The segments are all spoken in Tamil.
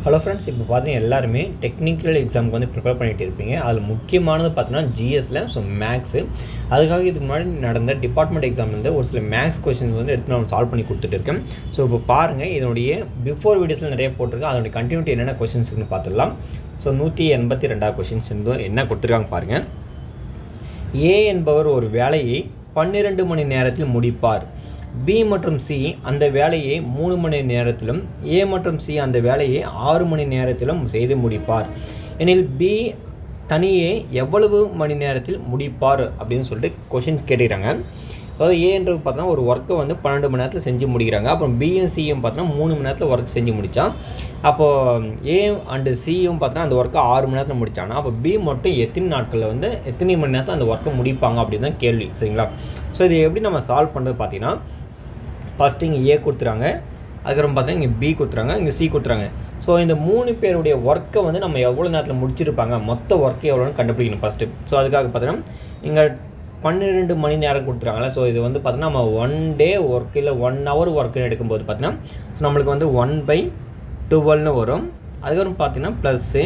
ஹலோ ஃப்ரெண்ட்ஸ், இப்போ பார்த்தீங்கன்னா எல்லாருமே டெக்னிக்கல் எக்ஸாமுக்கு வந்து ப்ரிப்பேர் பண்ணிகிட்டு இருப்பீங்க. அதில் முக்கியமானது பார்த்தீங்கன்னா ஜிஎஸ்ல மேக்ஸு. அதுக்காக இதுக்கு முன்னாடி நடந்த டிபார்ட்மெண்ட் எக்ஸாம்லேருந்து ஒரு சில மேக்ஸ் கொஸ்டின்ஸ் வந்து எடுத்து நான் சால்வ் பண்ணி கொடுத்துட்டு இருக்கேன். ஸோ இப்போ பாருங்கள், இதனுடைய பிஃபோர் வீடியோஸில் நிறைய போட்டிருக்கேன். அதனுடைய கண்டினியூட்டி என்னென்ன கொஸ்டின்ஸ் இருக்குன்னு பார்த்துடலாம். ஸோ 182 கொஸ்டின்ஸ் என்ன கொடுத்துருக்காங்க பாருங்கள். ஏ என்பவர் ஒரு வேலையை 12 மணி நேரத்தில் முடிப்பார். பி மற்றும் சி அந்த வேலையை 3 மணி நேரத்திலும், ஏ மற்றும் சி அந்த வேலையை 6 மணி நேரத்திலும் செய்து முடிப்பார் எனில் பி தனியே எவ்வளவு மணி நேரத்தில் முடிப்பார் அப்படின்னு சொல்லிட்டு கொஷின்ஸ் கேட்டுக்கிறாங்க. அதாவது ஏன்றது பார்த்தோன்னா ஒரு ஒர்க்கை வந்து 12 மணி நேரத்தில் செஞ்சு முடிக்கிறாங்க. அப்புறம் பியும் சியும் பார்த்தோன்னா 3 மணி நேரத்தில் ஒர்க் செஞ்சு முடித்தா, அப்போது ஏ அண்டு சியும் பார்த்தோன்னா அந்த ஒர்க்கை 6 மணி நேரத்தில் முடித்தாங்கன்னா, அப்போ பி மட்டும் எத்தனை நாட்களில் வந்து எத்தனை மணி நேரத்தில் அந்த ஒர்க்கை முடிப்பாங்க அப்படின்னு தான் கேள்வி. சரிங்களா? ஸோ இது எப்படி நம்ம சால்வ் பண்ணுறது பார்த்தீங்கன்னா, ஃபஸ்ட்டு இங்கே ஏ கொடுத்துறாங்க, அதுக்கப்புறம் பார்த்தீங்கன்னா இங்கே பி கொடுத்துறாங்க, இங்கே சி கொடுத்துறாங்க. ஸோ இந்த 3 பேருடைய ஒர்க்கை வந்து நம்ம எவ்வளோ நேரத்தில் முடிச்சிருப்பாங்க, மொத்த ஒர்க்கை எவ்வளோன்னு கண்டுபிடிக்கணும் ஃபஸ்ட்டு. ஸோ அதுக்காக பார்த்தீங்கன்னா இங்கே 12 மணி நேரம் கொடுத்துருக்காங்களா. ஸோ இது வந்து பார்த்தீங்கன்னா நம்ம 1 டே ஒர்க் இல்லை 1 ஹவர் ஒர்க்குன்னு எடுக்கும்போது பார்த்தீங்கன்னா ஸோ நம்மளுக்கு வந்து 1/12 வரும். அதுக்கப்புறம் பார்த்தீங்கன்னா ப்ளஸ்ஸு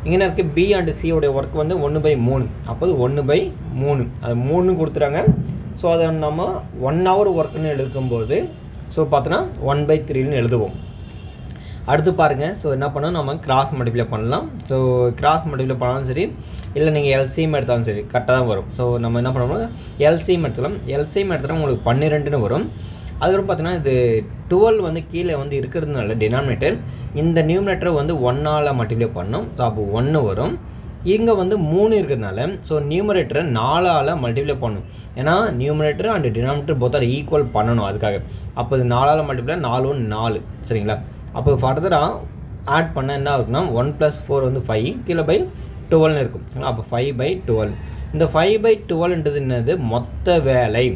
இங்கே இருக்குது பி அண்ட் சியோடைய ஒர்க் வந்து 1/3, அப்போது 1/3 அது 3 கொடுத்துறாங்க. ஸோ அதை நம்ம 1 ஹவர் ஒர்க்குன்னு எடுக்கும்போது ஸோ பார்த்தோன்னா 1/3ன்னு எழுதுவோம். அடுத்து பாருங்கள், ஸோ என்ன பண்ணோம், நம்ம கிராஸ் மல்டிப்ளை பண்ணலாம். ஸோ கிராஸ் மல்டிப்ளை பண்ணாலும் சரி, இல்லை நீங்கள் எல்சிஎம் எடுத்தாலும் சரி கரெக்டாக தான் வரும். ஸோ நம்ம என்ன பண்ணணும், எல்சிஎம் எடுத்துக்கலாம். எல்சிஎம் எடுத்தாலும் உங்களுக்கு 12ன்னு வரும். அதுக்கப்புறம் பார்த்தீங்கன்னா இது 12 வந்து கீழே வந்து இருக்கிறதுனால டினாமினேட்டர் இந்த நியூமினேட்டரை வந்து 1ஆல் மல்டிப்ளை பண்ணோம். ஸோ அப்போ 1 வரும். இங்கே வந்து 3 இருக்கிறதுனால ஸோ நியூமரேட்டரை 4ஆல் மல்டிப்ளை பண்ணணும். ஏன்னா numerator and denominator both are equal பண்ணணும். அதுக்காக அப்போ இது 4ஆல் மல்டிப்ளை 4 1 4. சரிங்களா? அப்போ ஃபர்தராக ஆட் பண்ண என்ன இருக்குன்னா 1 + 4 வந்து 5 கீழே /12 இருக்கும். அப்போ 5/12. இந்த 5/12ன்றது என்னது, மொத்த வேலை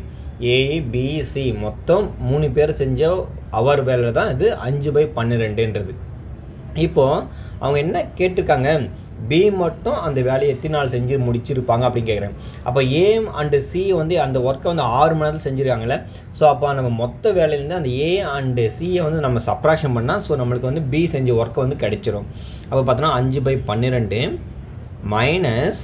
ஏபிசி மொத்தம் 3 பேர் செஞ்ச அவர் வேலை தான் இது 5/12ன்றது. இப்போது அவங்க என்ன கேட்டிருக்காங்க, பி மட்டும் அந்த வேலையை எத்தனை நாள் செஞ்சு முடிச்சிருப்பாங்க அப்படின்னு கேட்குறாங்க. அப்போ ஏ அண்டு சி வந்து அந்த ஒர்க்கை வந்து 6 மணி நேரத்தில் செஞ்சுருக்காங்களே. ஸோ அப்போ நம்ம மொத்த வேலையிலேருந்து அந்த ஏ அண்டு சியை வந்து நம்ம சப்ராக்ஷன் பண்ணால் ஸோ நம்மளுக்கு வந்து பி செஞ்ச ஒர்க்கை வந்து கிடைச்சிரும். அப்போ பார்த்தோன்னா 5/12 மைனஸ்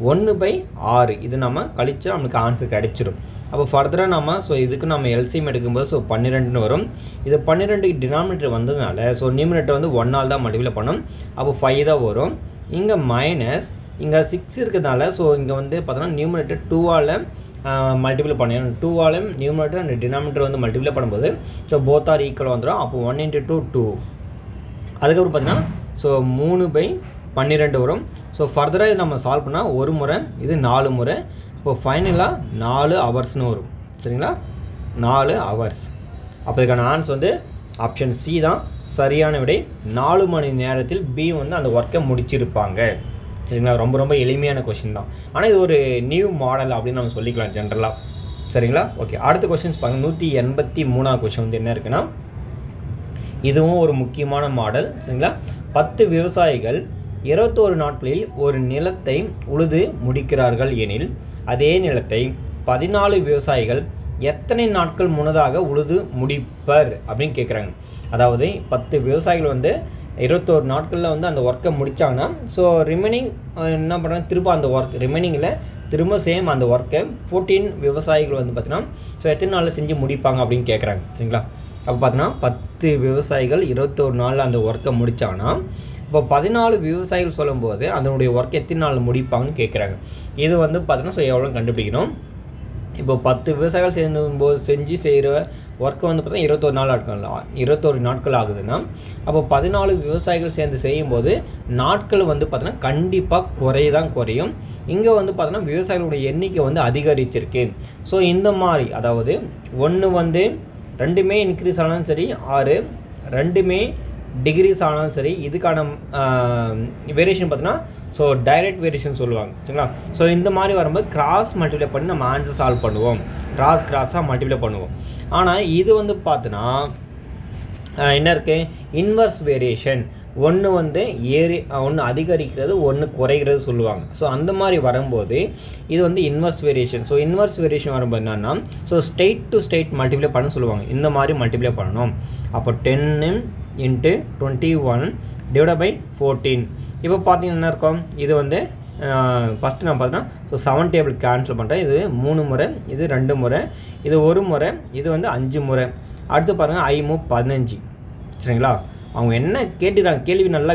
1/6 இது நம்ம கழிச்சா நம்மளுக்கு ஆன்சர் கிடைச்சிரும். அப்போ ஃபர்தராக நம்ம ஸோ இதுக்கு நம்ம எல்சிஎம் எடுக்கும்போது ஸோ 12ன்னு வரும். இது 12க்கு டினாமினேட்டர் வந்ததுனால ஸோ நியூமினேட்டர் வந்து 1ஆல் தான் மல்டிப்ளை பண்ணணும். அப்போ 5 தான் வரும். இங்கே மைனஸ் இங்கே 6 இருக்கிறதுனால ஸோ இங்கே வந்து பார்த்தோன்னா நியூமினேட்டர் 2ஆல் மல்டிப்ளை பண்ணிடணும். 2ஆல் நியூமினேட்டர் அண்ட் டினாமினேட்டர் வந்து மல்டிப்ளை பண்ணும்போது ஸோ போத் ஆர் ஈக்குவல் வந்துடும். அப்போ 1 × 2 2. அதுக்கப்புறம் பார்த்தீங்கன்னா ஸோ 3/12 வரும். ஸோ ஃபர்தராக இது நம்ம சால்வ் பண்ணால் ஒரு முறை இது 4 முறை. இப்போ ஃபைனலாக 4 ஹவர்ஸ்னு வரும். சரிங்களா? 4 ஹவர்ஸ். அப்போ இதுக்கான ஆன்சர் வந்து ஆப்ஷன் சி தான் சரியான விடை. 4 மணி நேரத்தில் பி வந்து அந்த ஒர்க்கை முடிச்சிருப்பாங்க. சரிங்களா? ரொம்ப ரொம்ப எளிமையான கொஷின் தான். ஆனால் இது ஒரு நியூ மாடல் அப்படின்னு நம்ம சொல்லிக்கலாம் ஜென்ரலாக. சரிங்களா? ஓகே, அடுத்த கொஷின்ஸ் பாருங்கள். 183 கொஷின் வந்து என்ன இருக்குன்னா, இதுவும் ஒரு முக்கியமான மாடல். சரிங்களா? 10 விவசாயிகள் 21 நாட்களில் ஒரு நிலத்தை உழுது முடிக்கிறார்கள் எனில் அதே நிலத்தை 14 விவசாயிகள் எத்தனை நாட்கள் முன்னதாக உழுது முடிப்பர் அப்படின்னு கேட்குறாங்க. அதாவது 10 விவசாயிகள் வந்து 21 நாட்களில் வந்து அந்த ஒர்க்கை முடித்தாங்கன்னா ஸோ ரிமைனிங் என்ன பண்ணுறாங்க, திரும்ப அந்த ஒர்க் ரிமைனிங்கில் திரும்ப சேம் அந்த ஒர்க்கை 14 விவசாயிகள் வந்து பார்த்தீங்கன்னா ஸோ எத்தனை நாளில் செஞ்சு முடிப்பாங்க அப்படின்னு கேட்குறாங்க. சரிங்களா? அப்போ பார்த்தீங்கன்னா 10 விவசாயிகள் 21 நாளில் அந்த ஒர்க்கை முடித்தாங்கன்னா இப்போ 14 விவசாயிகள் சொல்லும்போது அதனுடைய ஒர்க் எத்தனை நாள் முடிப்பாங்கன்னு கேட்குறாங்க. இது வந்து பார்த்தீங்கன்னா ஸோ எவ்வளோ கண்டுபிடிக்கணும். இப்போ 10 விவசாயிகள் செஞ்சு செய்கிற ஒர்க்கை வந்து பார்த்தீங்கன்னா 21 நாட்கள் ஆகுதுன்னா அப்போ 14 விவசாயிகள் சேர்ந்து செய்யும்போது நாட்கள் வந்து பார்த்தீங்கன்னா கண்டிப்பாக குறையும். இங்கே வந்து பார்த்தீங்கன்னா விவசாயிகளுடைய எண்ணிக்கை வந்து அதிகரிச்சிருக்கு. ஸோ இந்த மாதிரி அதாவது 1 வந்து 2மே இன்க்ரீஸ் ஆனாலும் சரி, 6 2மே டிகிரிஸ் ஆனாலும் சரி, இதுக்கான வேரியேஷன் பார்த்தீங்கன்னா ஸோ டைரக்ட் வேரியேஷன் சொல்லுவாங்க. சரிங்களா? ஸோ இந்த மாதிரி வரும்போது கிராஸ் மல்டிப்ளை பண்ணி நம்ம ஆன்சர் சால்வ் பண்ணுவோம். கிராஸாக மல்டிப்ளை பண்ணுவோம். ஆனால் இது வந்து பார்த்தோன்னா என்ன இருக்குது, இன்வர்ஸ் வேரியேஷன். 1 வந்து 1 அதிகரிக்கிறது 1 குறைகிறது சொல்லுவாங்க. ஸோ அந்த மாதிரி வரும்போது இது வந்து inverse variation. So inverse variation வரும்போது என்னன்னா so state to state multiply பண்ண சொல்லுவாங்க. இந்த மாதிரி மல்டிப்ளை பண்ணணும். அப்போ 10 × 21 டிவைட் பை 14. இப்போ பார்த்தீங்கன்னா என்ன இருக்கும், இது வந்து ஃபஸ்ட்டு நான் பார்த்தோன்னா ஸோ 7 டேபிள் கேன்சல் பண்ணுறேன். இது 3 முறை, இது 2 முறை, இது 1 முறை, இது வந்து 5 முறை. அடுத்து பாருங்கள் I மூவ் 15. சரிங்களா, அவங்க என்ன கேட்டுக்கிறாங்க, கேள்வி நல்லா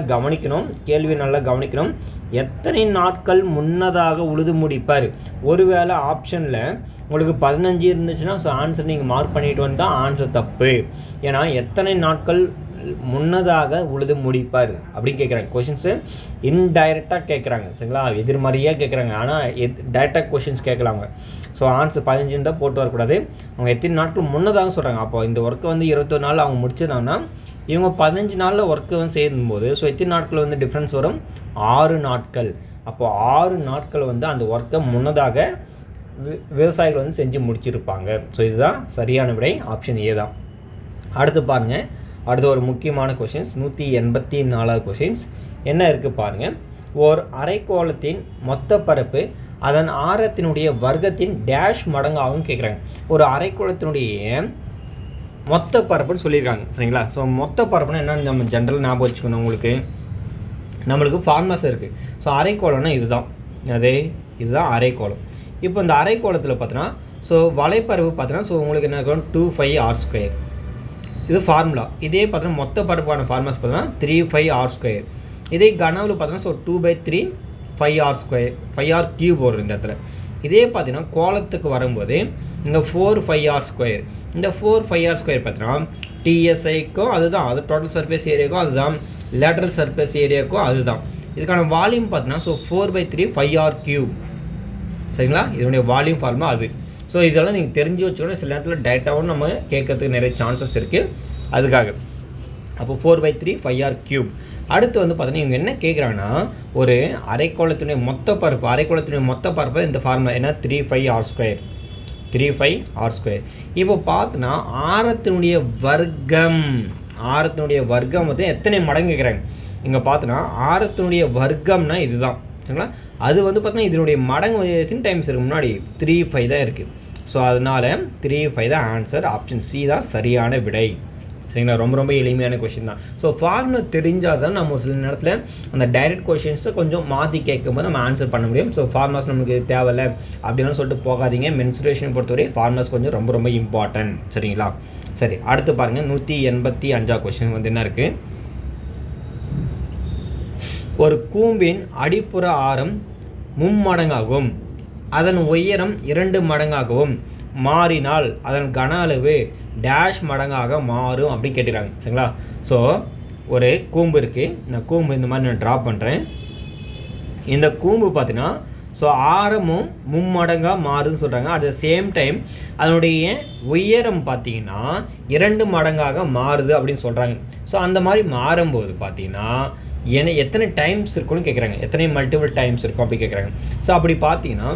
கவனிக்கணும். எத்தனை நாட்கள் முன்னதாக உழுது முடிப்பார். ஒருவேளை ஆப்ஷனில் உங்களுக்கு 15 இருந்துச்சுன்னா ஸோ ஆன்சர் நீங்கள் மார்க் பண்ணிட்டு வந்தால் ஆன்சர் தப்பு. ஏன்னா எத்தனை நாட்கள் முன்னதாக உழுது முடிப்பார் அப்படின்னு கேட்குறாங்க. கொஷின்ஸு இன்டைரக்டாக கேட்குறாங்க. சரிங்களா, எதிர்மறையாக கேட்குறாங்க. ஆனால் டைரெக்டாக கொஷின்ஸ் கேட்கலாங்க. ஸோ ஆன்சர் 15 தான் போட்டு வரக்கூடாது. அவங்க எத்தனை நாட்கள் முன்னதாக சொல்கிறாங்க. அப்போ இந்த ஒர்க்கை வந்து 21 நாள் அவங்க முடிச்சிருந்தாங்கன்னா இவங்க 15 நாளில் ஒர்க்கு வந்து செய்யும்போது ஸோ எத்தனை நாட்கள் வந்து டிஃப்ரென்ஸ் வரும், 6 நாட்கள். அப்போது 6 நாட்கள் வந்து அந்த ஒர்க்கை முன்னதாக விவசாயிகள் வந்து செஞ்சு முடிச்சிருப்பாங்க. ஸோ இதுதான் சரியான விடை, ஆப்ஷன் ஏ தான். அடுத்து பாருங்கள், அடுத்து ஒரு முக்கியமான கொஷின்ஸ் 184வது கொஷின்ஸ் என்ன இருக்குது பாருங்கள். ஓர் அரைக்கோளத்தின் மொத்த பரப்பு அதன் ஆரத்தினுடைய வர்க்கத்தின் டேஷ் மடங்காகவும் கேட்குறாங்க. ஒரு அரைக்கோளத்தினுடைய மொத்த பரப்புன்னு சொல்லியிருக்காங்க. சரிங்களா, ஸோ மொத்த பரப்புனா என்னென்னு நம்ம ஜென்ரல் ஞாபகம் வச்சுக்கணும். நம்மளுக்கு ஃபார்முலாஸ் இருக்குது. ஸோ அரைக்கோளம்னா இதுதான் அரைக்கோளம். இப்போ இந்த அரைக்கோளத்தில் பார்த்தோன்னா ஸோ வலைப்பரப்பு பார்த்தோன்னா ஸோ உங்களுக்கு என்ன இருக்கும், 2πr². இது ஃபார்முலா. இதே பார்த்தோன்னா மொத்த பரப்பான ஃபார்முலாஸ் பார்த்தோன்னா 3πr². இதே கனவில் பார்த்தோன்னா ஸோ 2/3 5r³ வரும் இந்த இடத்துல. இதே பார்த்தீங்கன்னா கோலத்துக்கு வரும்போது இங்கே 4πr². இந்த 4πr² பார்த்தீங்கன்னா டிஎஸ்ஐக்கும் அதுதான், அது டோட்டல் சர்ஃபேஸ் ஏரியாவுக்கும் அதுதான், லேட்டரல் சர்ஃபேஸ் ஏரியாவுக்கும் அதுதான். இதுக்கான வால்யூம் பார்த்தீங்கன்னா ஸோ 4/3 5r³. சரிங்களா, இதனுடைய வால்யூம் ஃபார்முலா அது. ஸோ இதெல்லாம் நீங்கள் தெரிஞ்சு வச்சுக்கணும். சில நேரத்தில் டைரெக்டாகவும் நம்ம கேட்கறதுக்கு நிறைய சான்சஸ் இருக்குது அதுக்காக. அப்போ 4/3 5r³. அடுத்து வந்து பார்த்தீங்கன்னா இவங்க என்ன கேட்குறாங்கன்னா ஒரு அரைக்கோளத்தினுடைய மொத்த பரப்பு இந்த ஃபார்முலா என்ன 3πr². இப்போ பார்த்தோன்னா ஆரத்தினுடைய வர்க்கம் வந்து எத்தனை மடங்கு கேட்குறாங்க. இங்கே பார்த்தோன்னா ஆரத்தினுடைய வர்க்கம்னா இதுதான். சரிங்களா, அது வந்து பார்த்தீங்கன்னா இதனுடைய மடங்கு எத்தனை டைம்ஸ் இருக்குது, முன்னாடி 3/5 தான் இருக்குது. ஸோ அதனால் 3/5 தான் ஆன்சர். ஆப்ஷன் சி தான் சரியான விடை. சரிங்களா, ரொம்ப எளிமையான கொஷின் தான். ஸோ ஃபார்முலா தெரிஞ்சால் தான் நம்ம சில நேரத்தில் அந்த டைரக்ட் கொஷின்ஸை கொஞ்சம் மாற்றி கேட்கும்போது நம்ம ஆன்சர் பண்ண முடியும். ஸோ ஃபார்முலாஸ் நமக்கு தேவையில்லை அப்படின்னு சொல்லிட்டு போகாதீங்க. மென்சுரேஷன் பொறுத்தவரை ஃபார்முலாஸ் கொஞ்சம் ரொம்ப இம்பார்ட்டன்ட். சரிங்களா, சரி அடுத்து பாருங்கள் 185 கொஷின் வந்து என்ன இருக்குது. ஒரு கூம்பின் அடிப்புற ஆரம் 3 மடங்காகவும் அதன் உயரம் 2 மடங்காகவும் மாறினால் அதன் கன அளவு டேஷ் மடங்காக மாறும் அப்படின்னு கேட்டுக்கிறாங்க. சரிங்களா, ஸோ ஒரு கூம்பு இருக்குது. இந்த கூம்பு இந்த மாதிரி நான் ட்ரா பண்ணுறேன். இந்த கூம்பு பார்த்தீங்கன்னா ஸோ ஆரமும் 3 மடங்காக மாறுதுன்னு சொல்கிறாங்க. அட் த சேம் டைம் அதனுடைய உயரம் பார்த்தீங்கன்னா 2 மடங்காக மாறுது அப்படின்னு சொல்கிறாங்க. ஸோ அந்த மாதிரி மாறும்போது பார்த்தீங்கன்னா எத்தனை டைம்ஸ் இருக்குன்னு கேட்குறாங்க. எத்தனை மல்டிபிள் டைம்ஸ் இருக்கும் அப்படி கேட்குறாங்க. ஸோ அப்படி பார்த்தீங்கன்னா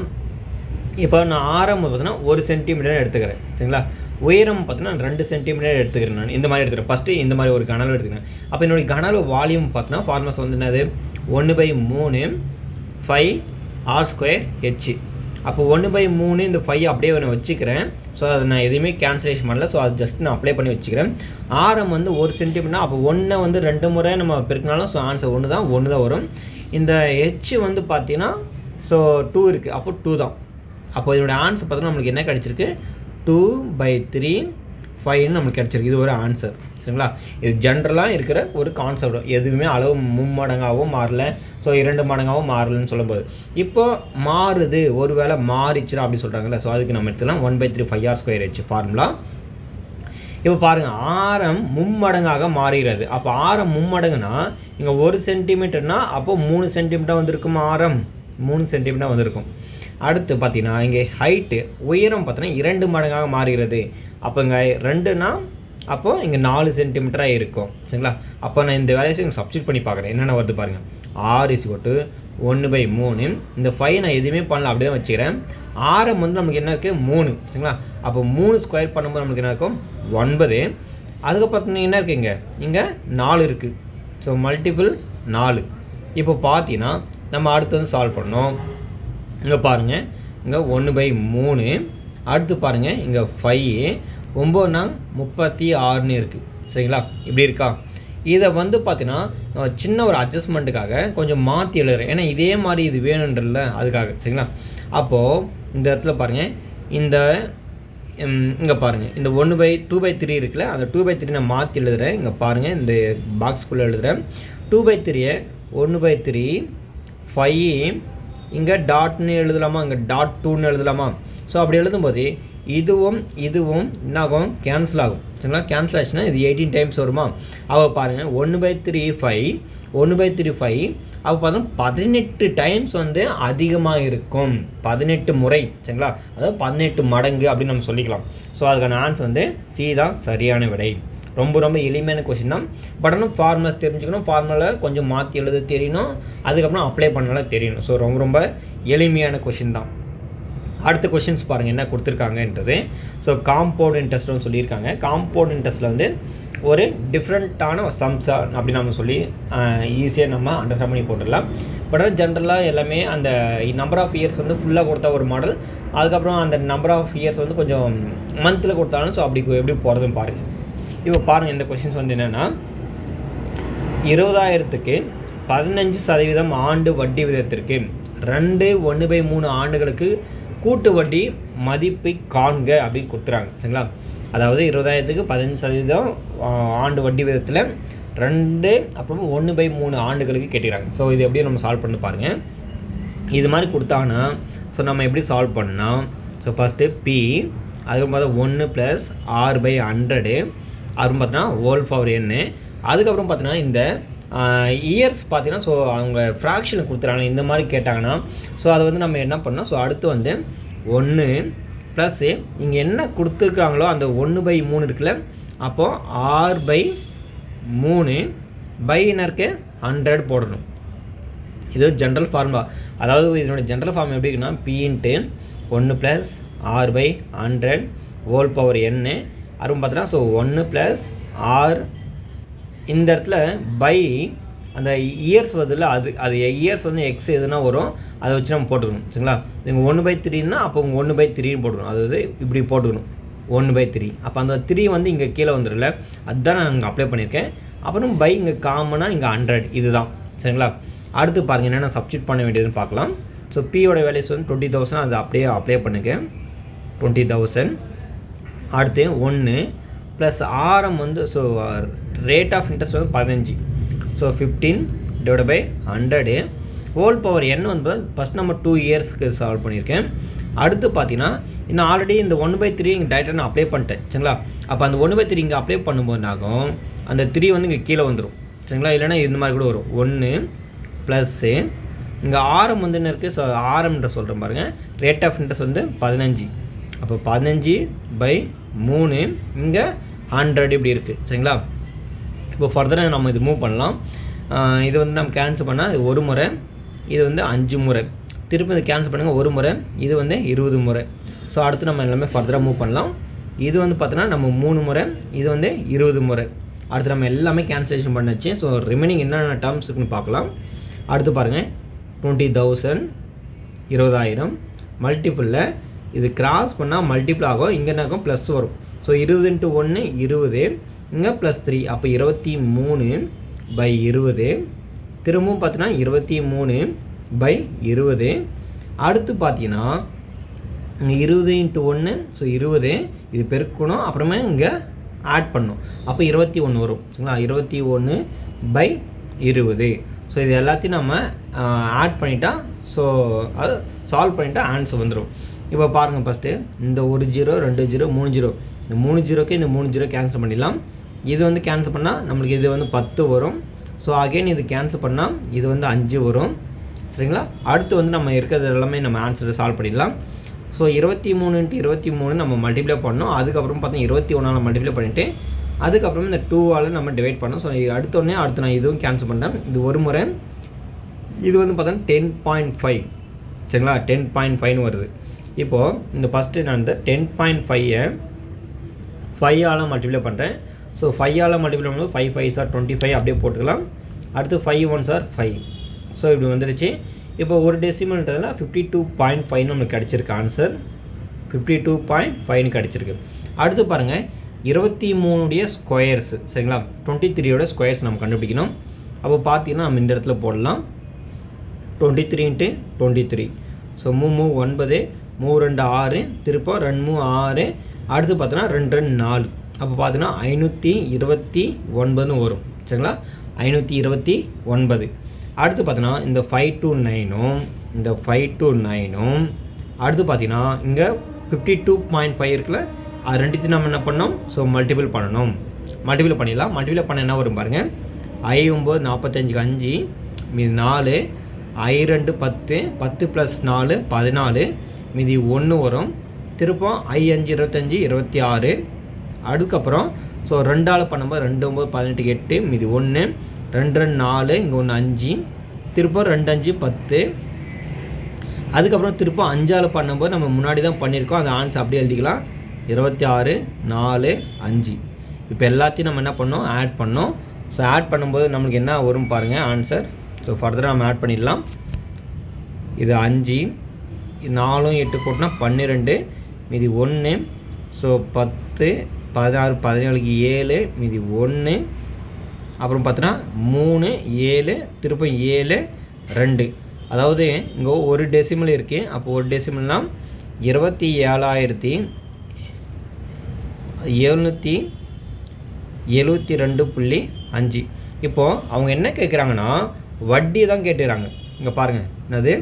இப்போ நான் ஆரம் பார்த்தீங்கன்னா 1 சென்டிமீட்டர் எடுத்துக்கிறேன். சரிங்களா, உயரம் பார்த்தீங்கன்னா 2 சென்டிமீட்டர் எடுத்துக்கிறேன். நான் இந்த மாதிரி எடுத்துக்கிறேன். ஃபஸ்ட்டு இந்த மாதிரி ஒரு கனவு எடுத்துக்கிறேன். அப்போ என்னுடைய கனவு வால்யூம் பார்த்தீங்கன்னா ஃபார்முலாஸ் வந்து என்னது 1/3 5r²h. அப்போ 1/3 இந்த 5 அப்படியே நான் வச்சுக்கிறேன். ஸோ அதை நான் எதுவுமே கேன்சலேஷன் பண்ணல. ஸோ அது ஜஸ்ட் நான் அப்ளை பண்ணி வச்சுக்கிறேன். ஆரம் வந்து 1 சென்டிமீட்டர்னா அப்போ 1 வந்து 2 முறை நம்ம பெருக்கினாலும் ஸோ ஆன்சர் 1 தான் வரும். இந்த ஹெச் வந்து பார்த்தீங்கன்னா ஸோ 2 இருக்குது. அப்போ 2 தான். அப்போ இதோட ஆன்சர் பார்த்தோன்னா நம்மளுக்கு என்ன கிடச்சிருக்கு 2/3 5 நம்மளுக்கு கிடச்சிருக்கு. இது ஒரு ஆன்சர். சரிங்களா, இது ஜென்ரலாக இருக்கிற ஒரு கான்செப்ட். எதுவுமே அளவு 3 மடங்காகவும் மாறல, ஸோ 2 மடங்காகவும் மாறலன்னு சொல்லும்போது இப்போ மாறுது, ஒரு வேளை மாறிச்சுனா அப்படி சொல்கிறாங்கல்ல. ஸோ அதுக்கு நம்ம எடுத்துக்கலாம் 1/3 5r²h ஃபார்முலா. இப்போ பாருங்கள், ஆரம் 3 மடங்காக மாறுகிறது. அப்போ ஆரம் 3 மடங்குனா இங்கே 1 சென்டிமீட்டர்னா அப்போ 3 சென்டிமீட்டர் வந்திருக்கும். ஆரம் 3 சென்டிமீட்டர் வந்திருக்கும். அடுத்து பார்த்தீங்கன்னா இங்கே ஹைட்டு உயரம் பார்த்தீங்கன்னா 2 மடங்காக மாறுகிறது. அப்போ இங்கே 2னா அப்போது இங்கே 4 சென்டிமீட்டராக இருக்கும். சரிங்களா, அப்போ நான் இந்த வேலையை இங்கே சப்ஸ்டியூட் பண்ணி பார்க்குறேன். என்னென்ன வருது பாருங்கள். r = 1/3. இந்த 5 நான் எதுவுமே பண்ணல, அப்படியே தான் வச்சுக்கிறேன். ஆரம் வந்து நமக்கு என்ன இருக்குது 3. சரிங்களா, அப்போ 3 ஸ்கொயர் பண்ணும்போது நமக்கு என்ன இருக்கும் 9. அதுக்கப்புறம் என்ன இருக்குது இங்கே 4 இருக்குது. So multiple 4. இப்போ பார்த்தீங்கன்னா நம்ம அடுத்து வந்து சால்வ் பண்ணோம். இங்கே பாருங்கள், இங்கே 1/3. அடுத்து பாருங்கள் இங்கே 5 9 36 இருக்குது. சரிங்களா, இப்படி இருக்கா. இதை வந்து பார்த்தீங்கன்னா சின்ன ஒரு அட்ஜஸ்ட்மெண்ட்டுக்காக கொஞ்சம் மாற்றி எழுதுறேன். ஏன்னா இதே மாதிரி இது வேணுன்றல அதுக்காக. சரிங்களா? அப்போது இந்த இடத்துல பாருங்கள், இந்த இங்கே பாருங்கள், இந்த 1/2/3 இருக்குல்ல, அந்த 2/3 நான் மாற்றி எழுதுகிறேன். இங்கே பாருங்கள், இந்த பாக்ஸ்குள்ளே எழுதுகிறேன். 2/3 1/3 5 இங்கே டாட்னு எழுதலாமா, இங்கே டாட் 2ன்னு எழுதலாமா? ஸோ அப்படி எழுதும்போது இதுவும் என்ன ஆகும், கேன்சல் ஆகும். சரிங்களா? கேன்சல் ஆச்சுன்னா இது 18 டைம்ஸ் வருமா? அவள் பாருங்கள் 1/3 5 1/3 5 அப்போ பார்த்தோம் 18 டைம்ஸ் வந்து அதிகமாக இருக்கும். 18 முறை. சரிங்களா? அதாவது 18 மடங்கு அப்படின்னு நம்ம சொல்லிக்கலாம். ஸோ அதுக்கான ஆன்சர் வந்து சி தான் சரியான விடை. ரொம்ப ரொம்ப எளிமையான கொஷின் தான். பட் ஆனால் ஃபார்முலாஸ் தெரிஞ்சுக்கணும், ஃபார்முலா கொஞ்சம் மாற்றி எழுத தெரியணும், அதுக்கப்புறம் அப்ளை பண்ணாலும் தெரியணும். ஸோ ரொம்ப ரொம்ப எளிமையான கொஷின் தான். அடுத்த கொஷின்ஸ் பாருங்கள் என்ன கொடுத்துருக்காங்கன்றது. ஸோ காம்பவுண்ட் இன்ட்ரெஸ்ட்னு சொல்லியிருக்காங்க. காம்பவுண்ட் இன்ட்ரெஸ்ட்டில் வந்து ஒரு டிஃப்ரெண்ட்டான சம்ஸா அப்படின்னு நம்ம சொல்லி ஈஸியாக நம்ம அண்டர்ஸ்டாண்ட் பண்ணி போட்டுடலாம். பட் ஆனால் ஜென்ரலாக எல்லாமே அந்த நம்பர் ஆஃப் இயர்ஸ் வந்து ஃபுல்லாக கொடுத்தா ஒரு மாடல், அதுக்கப்புறம் அந்த நம்பர் ஆஃப் இயர்ஸ் வந்து கொஞ்சம் மந்தில் கொடுத்தாலும் ஸோ அப்படி எப்படி போகிறதுன்னு பாருங்கள். இப்போ பாருங்கள், இந்த கொஷின்ஸ் வந்து என்னென்னா 20,000க்கு 15% ஆண்டு வட்டி விதத்திற்கு 2/1/3 ஆண்டுகளுக்கு கூட்டு வட்டி மதிப்பை காண்க அப்படின்னு கொடுத்துறாங்க. சரிங்களா? அதாவது 20,000க்கு 15% ஆண்டு வட்டி விதத்தில் 2 அப்புறம் 1/3 ஆண்டுகளுக்கு கேட்டுக்கிறாங்க. ஸோ இது எப்படி நம்ம சால்வ் பண்ணி பாருங்கள். இது மாதிரி கொடுத்தாங்கன்னா ஸோ நம்ம எப்படி சால்வ் பண்ணால், ஸோ ஃபஸ்ட்டு பி, அதுக்கப்புறம் பார்த்தா 1 + r/100 அப்படின்னு பார்த்தீங்கன்னா ஹோல் பவர் n. அதுக்கப்புறம் பார்த்தீங்கன்னா இந்த இயர்ஸ் பார்த்தீங்கன்னா ஸோ அவங்க ஃப்ராக்ஷன் கொடுத்துறாங்க. இந்த மாதிரி கேட்டாங்கன்னா ஸோ அதை வந்து நம்ம என்ன பண்ணோம், ஸோ அடுத்து வந்து 1 ப்ளஸ்ஸு இங்கே என்ன கொடுத்துருக்காங்களோ அந்த 1/3 இருக்குல்ல, அப்போது r/3 என்ன இருக்குது 100 போடணும். இது ஜென்ரல் ஃபார்முலா. அதாவது இதனுடைய ஜென்ரல் ஃபார்ம் எப்படி இருக்குன்னா p × 1 + r/100 whole power n. அதுவும் பார்த்தீங்கன்னா ஸோ 1 + r இந்த இடத்துல பை அந்த இயர்ஸ் வருதுல்ல, அது இயர்ஸ் வந்து எக்ஸ் எதுனா வரும், அதை வச்சு நம்ம போட்டுக்கணும். சரிங்களா? நீங்கள் 1/3ன்னா அப்போ 1/3ன்னு போட்டுக்கணும். அதாவது இப்படி போட்டுக்கணும் 1/3. அப்போ அந்த 3 வந்து இங்கே கீழே வந்துடல, அதுதான் நான் இங்கே அப்ளை பண்ணியிருக்கேன். அப்புறம் பை இங்கே காமனாக இங்கே 100 இதுதான். சரிங்களா? அடுத்து பாருங்கள் என்னென்ன சப்ஸ்டியூட் பண்ண வேண்டியதுன்னு பார்க்கலாம். ஸோ பியோட வேல்யூஸ் வந்து 20,000, அது அப்படியே அப்ளை பண்ணுங்க 20,000. அடுத்து 1 ப்ளஸ் ஆரம் வந்து ஸோ ரேட் ஆஃப் இன்ட்ரெஸ்ட் வந்து 15. ஸோ 15/100 ஹோல் பவர் n வந்து ஃபஸ்ட் நம்ம 2 இயர்ஸ்க்கு சால்வ் பண்ணியிருக்கேன். அடுத்து பார்த்தீங்கன்னா இன்னும் ஆல்ரெடி இந்த 1/3 இங்கே டைரெக்டாக நான் அப்ளை பண்ணிட்டேன். சரிங்களா? அப்போ அந்த 1/3 இங்கே அப்ளை பண்ணும்போது ஆகும் அந்த 3 வந்து இங்கே கீழே வந்துடும். சரிங்களா? இல்லைனா இந்த மாதிரி கூட வரும் 1 ப்ளஸ்ஸு இங்கே ஆரம் வந்து என்ன இருக்குது, ஸோ ஆரம்ன்ற சொல்கிறேன் பாருங்கள். ரேட் ஆஃப் இன்ட்ரெஸ்ட் வந்து 15. அப்போ 15/3 இங்கே 100 இப்படி இருக்குது. சரிங்களா? இப்போ ஃபர்தராக நம்ம இது மூவ் பண்ணலாம். இது வந்து நம்ம கேன்சல் பண்ணால் இது ஒரு முறை, இது வந்து 5 முறை. திருப்பி இது கேன்சல் பண்ணுங்கள் ஒரு முறை, இது வந்து 20 முறை. ஸோ அடுத்து நம்ம எல்லாமே ஃபர்தராக மூவ் பண்ணலாம். இது வந்து பார்த்தோன்னா நம்ம 3 முறை, இது வந்து 20 முறை. அடுத்து நம்ம எல்லாமே கேன்சலேஷன் பண்ணாச்சு. ஸோ ரிமைனிங் என்னென்ன டேர்ம்ஸ் இருக்குன்னு பார்க்கலாம். அடுத்து பாருங்கள் 20,000 20,000 மல்டிப்புளில் இது கிராஸ் பண்ணால் மல்டிப்புள் ஆகும். இங்கே என்ன ஆகும் ப்ளஸ் வரும். ஸோ 20 × 1 20, இங்கே +3. அப்போ 23/20. திரும்பவும் பார்த்தீங்கன்னா 23/20. அடுத்து பார்த்தீங்கன்னா இங்கே 20 × 1 ஸோ 20 இது பெருக்கணும், அப்புறமே இங்கே ஆட் பண்ணணும். அப்போ 21 வரும். சரிங்களா? 21/20. ஸோ இது எல்லாத்தையும் நம்ம ஆட் பண்ணிட்டா ஸோ அது சால்வ் பண்ணிட்டா ஆன்சர் வந்துடும். இப்போ பாருங்கள், ஃபஸ்ட்டு இந்த 1 0 2 0 3 0, இந்த 3 0க்கு இந்த 3 0 கேன்சல் பண்ணிடலாம். இது வந்து கேன்சல் பண்ணால் நம்மளுக்கு இது வந்து 10 வரும். ஸோ அகெயின் இது கேன்சல் பண்ணால் இது வந்து 5 வரும். சரிங்களா? அடுத்து வந்து நம்ம இருக்கிறது எல்லாமே நம்ம ஆன்சரை சால்வ் பண்ணிடலாம். ஸோ 23 × 23 நம்ம மல்டிப்ளை பண்ணோம். அதுக்கப்புறம் பார்த்தீங்கன்னா 21ஆல் மல்டிப்ளை பண்ணிவிட்டு அதுக்கப்புறம் இந்த 2ஆல் நம்ம டிவைட் பண்ணோம். ஸோ அடுத்தோடனே அடுத்து நான் இதுவும் கேன்சல் பண்ணுறேன். இது ஒரு முறை, இது வந்து பார்த்தோன்னா 10.5. சரிங்களா? 10.5ன்னு வருது. இப்போது இந்த ஃபஸ்ட்டு நான் இந்த 10.5ஐ 5ஆல் மல்டிப்ளை பண்ணுறேன். ஸோ 5ஆல் மல்டிப்ளை பண்ணும்போது 5 5s are 25 அப்படியே போட்டுக்கலாம். அடுத்து 5 1s are 5. ஸோ இப்படி வந்துடுச்சு. இப்போ ஒரு டெசிமல்ன்றதுல 52.5 நம்மளுக்கு கிடச்சிருக்கு. ஆன்சர் 52.5ன்னு கிடச்சிருக்கு. அடுத்து பாருங்கள் 23 ஸ்கொயர்ஸ் சரிங்களா, 23 ஸ்கொயர்ஸ் நம்ம கண்டுபிடிக்கணும். அப்போ பார்த்தீங்கன்னா நம்ம இந்த இடத்துல போடலாம் 23 × 23. ஸோ 3 9, 3 2 6, திருப்பம் 2 3 6, அடுத்து பார்த்தோன்னா 2 2 4. அப்போ பார்த்தீங்கன்னா 529 வரும் சரிங்களா, 529. அடுத்து பார்த்தோன்னா இந்த 5 to 9ம் இந்த 5 to 9ம் அடுத்து பார்த்தீங்கன்னா இங்கே 52.5 இருக்குல்ல, அது ரெண்டுத்தையும் நம்ம என்ன பண்ணோம், ஸோ மல்டிபிள் பண்ணணும். மல்டிபிள் பண்ணிடலாம். மல்டிபிள் பண்ண என்ன வரும் பாருங்கள், 5 9 45 5 மீதி 4, 2 10, 10 + 4 14, மீதி 1 வரும். திருப்பம் 5 5 25 26. அதுக்கப்புறம் ஸோ 2ஆல் பண்ணும்போது 2 9 18 8, மீதி 1, 2 2 4, இங்கே 1 5, திருப்பம் 2 5 10. அதுக்கப்புறம் திருப்பம் 5ஆல் பண்ணும்போது நம்ம முன்னாடி தான் பண்ணியிருக்கோம், அந்த ஆன்சர் அப்படியே எழுதிக்கலாம் 26 4 5. இப்போ எல்லாத்தையும் நம்ம என்ன பண்ணோம், ஆட் பண்ணோம். ஸோ ஆட் பண்ணும்போது நம்மளுக்கு என்ன வரும் பாருங்கள் ஆன்சர். ஸோ ஃபர்தராக நம்ம ஆட் பண்ணிடலாம். இது 5, 4 8 கூட்டினா 12, மீதி 1, ஸோ 10 16 17 7, மீதி 1, அப்புறம் பார்த்தோன்னா 3 7, திருப்பம் 7 2. அதாவது இங்கே ஒரு டெசிமல் இருக்குது. அப்போ ஒரு டெசிமல்னால் 27,772.5. இப்போது அவங்க என்ன கேட்குறாங்கன்னா வட்டி தான் கேட்டுக்கிறாங்க. இங்கே பாருங்கள், என்னது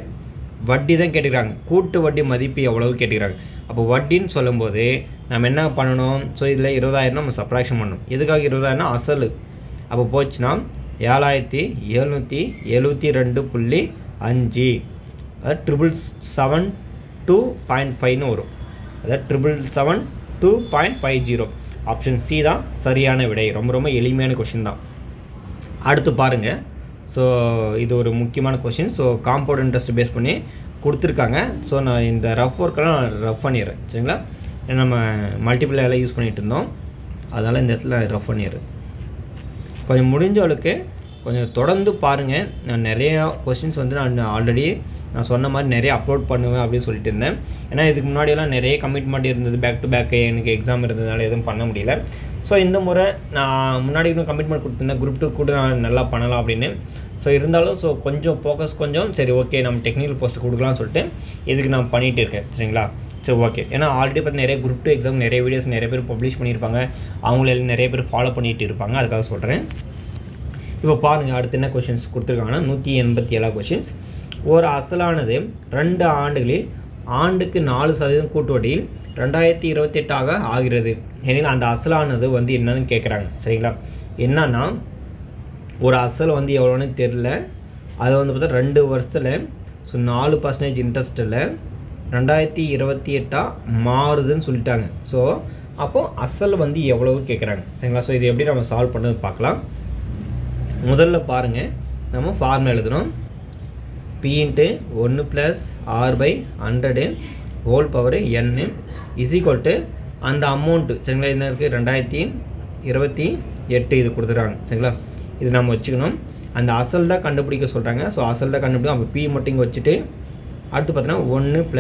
வட்டி தான் கேட்டுக்கிறாங்க, கூட்டு வட்டி மதிப்பு எவ்வளவு கேட்டுக்கிறாங்க. அப்போ வட்டின்னு சொல்லும்போது நம்ம என்ன பண்ணணும், ஸோ இதில் 20,000 நம்ம சப்ராக்ஷன் பண்ணணும். எதுக்காக 20,000னா அசல். அப்போ போச்சுன்னா 7,772.5, அதாவது 777.2.5ன்னு வரும். அதாவது 777.2.50. ஆப்ஷன் சி தான் சரியான விடை. ரொம்ப ரொம்ப எளிமையான கொஷின் தான். அடுத்து பாருங்கள், ஸோ இது ஒரு முக்கியமான question. So compound interest base பண்ணி கொடுத்துருக்காங்க. ஸோ நான் இந்த ரஃப் ஒர்க்கெல்லாம் ரஃப் பண்ணிடுறேன் சரிங்களா. ஏன்னா நம்ம மல்டிபிள் எல்லாம் யூஸ் பண்ணிகிட்டு இருந்தோம், அதனால் இந்த இடத்துல ரஃப் பண்ணிடுறேன். கொஞ்சம் முடிஞ்ச அளவுக்கு கொஞ்சம் தொடர்ந்து பாருங்கள். நான் நிறையா கொஸ்டின்ஸ் வந்து நான் ஆல்ரெடி நான் சொன்ன மாதிரி நிறைய அப்லோட் பண்ணுவேன் அப்படின்னு சொல்லிட்டு இருந்தேன். ஏன்னா இதுக்கு முன்னாடியெல்லாம் நிறைய கமிட்மெண்ட் இருந்தது, பேக் டு பேக்கு எனக்கு எக்ஸாம் இருந்ததுனால எதுவும் பண்ண முடியல. ஸோ இந்த முறை நான் முன்னாடி இன்னும் கமிட்மெண்ட் கொடுத்துருந்தேன், குரூப் 2 கூட நான் நல்லா பண்ணலாம் அப்படின்னு. ஸோ இருந்தாலும் ஸோ கொஞ்சம் ஃபோக்கஸ் கொஞ்சம் சரி ஓகே நம்ம டெக்னிக்கல் போஸ்ட் கொடுக்கலாம்னு சொல்லிட்டு இதுக்கு நான் பண்ணிகிட்டு இருக்கேன் சரிங்களா. சரி ஓகே. ஏன்னா ஆல்ரெடி பார்த்து நிறைய குரூப் 2 எக்ஸாம் நிறைய வீடியோஸ் நிறைய பேர் பப்ளிஷ் பண்ணியிருப்பாங்க, அவங்கள நிறைய பேர் ஃபாலோ பண்ணிகிட்டு இருப்பாங்க, அதுக்காக சொல்கிறேன். இப்போ பாருங்கள் அடுத்து என்ன கொஷின்ஸ் கொடுத்துருக்காங்கன்னா 187 கொஷின்ஸ். ஒரு அசலானது 2 ஆண்டுகளில் ஆண்டுக்கு 4% கூட்டு வட்டியில் 2028 ஆகிறது. ஏன்னா அந்த அசலானது வந்து என்னன்னு கேட்குறாங்க சரிங்களா. என்னன்னா ஒரு அசல் வந்து எவ்வளோன்னு தெரில, அதை வந்து பார்த்தா 2 வருஷத்தில் ஸோ 4% இன்ட்ரெஸ்ட்டில் 2028 மாறுதுன்னு சொல்லிட்டாங்க. ஸோ அப்போது அசல் வந்து எவ்வளவு கேட்குறாங்க சரிங்களா. ஸோ இது எப்படி நம்ம சால்வ் பண்ணது பார்க்கலாம். முதல்ல பாருங்கள், நம்ம ஃபார்முலா எழுதணும். P × 1 + R/100 whole power n is equal to அந்த அமௌண்ட்டு சரிங்களா. என்ன இருக்குது 2028 இது கொடுத்துட்றாங்க சரிங்களா. இது நம்ம வச்சுக்கணும். அந்த அசல் தான் கண்டுபிடிக்க சொல்கிறாங்க. ஸோ அசல் தான் கண்டுபிடிக்கும். அப்போ P மட்டும் இங்கே வச்சுட்டு அடுத்து பார்த்தீங்கன்னா 1 +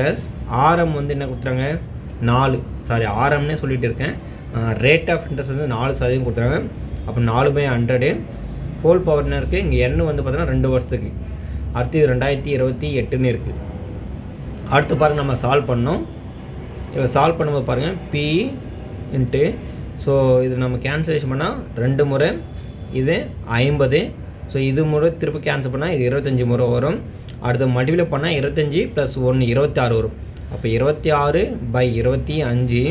RM வந்து என்ன கொடுத்துறாங்க 4, சாரி RMனே சொல்லிகிட்டு இருக்கேன். ரேட் ஆஃப் இன்ட்ரெஸ்ட் வந்து 4% கொடுத்துறாங்க. அப்போ 4/100 ஹோல் பவர்னு இருக்குது. இங்கே n வந்து பார்த்தீங்கன்னா 2 வருஷத்துக்கு. அடுத்து 2028ன்னு இருக்குது. அடுத்து பாருங்கள் நம்ம சால்வ் பண்ணோம். இதில் சால்வ் பண்ணும்போது பாருங்கள் P × ஸோ இது நம்ம கேன்சலேஷன் பண்ணால் 2 முறை இது 50. ஸோ இது முறை திருப்பி கேன்சல் பண்ணால் இது 25 முறை வரும். அடுத்து மல்டிப்ளை பண்ணால் 25 + 1 26 வரும். அப்போ 26/25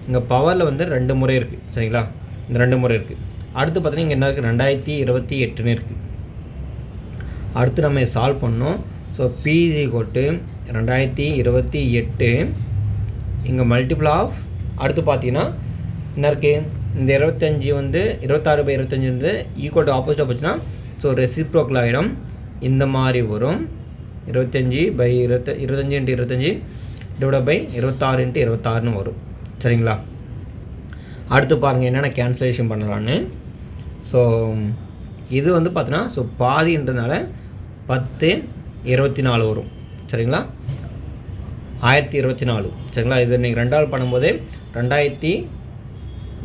இங்கே பவரில் வந்து 2 முறை இருக்குது சரிங்களா. இந்த 2 முறை இருக்குது. அடுத்து பார்த்தீங்கன்னா இங்கே என்ன இருக்குது 2028ன்னு இருக்குது. அடுத்து நம்ம சால்வ் பண்ணோம். ஸோ P = 2028 இங்கே மல்டிபிள் ஆஃப் அடுத்து பார்த்தீங்கன்னா என்ன இருக்குது இந்த 25 வந்து 26/25 வந்து ஈக்குவல் டு ஆப்போசிட்டாக போச்சுன்னா ஸோ ரெசிப்ரோக்கல் ஆகிடும். இந்த மாதிரி வரும் 25/25 × 25 ÷ 26 × 26ன்னு வரும் சரிங்களா. அடுத்து பாருங்கள் என்னென்ன கேன்சலேஷன் பண்ணலான்னு. ஸோ இது வந்து பார்த்தீங்கன்னா ஸோ பாதின்றதுனால 10/24 வரும் சரிங்களா. 1024 சரிங்களா. இது நீங்கள் 2ஆல் பண்ணும்போது 2024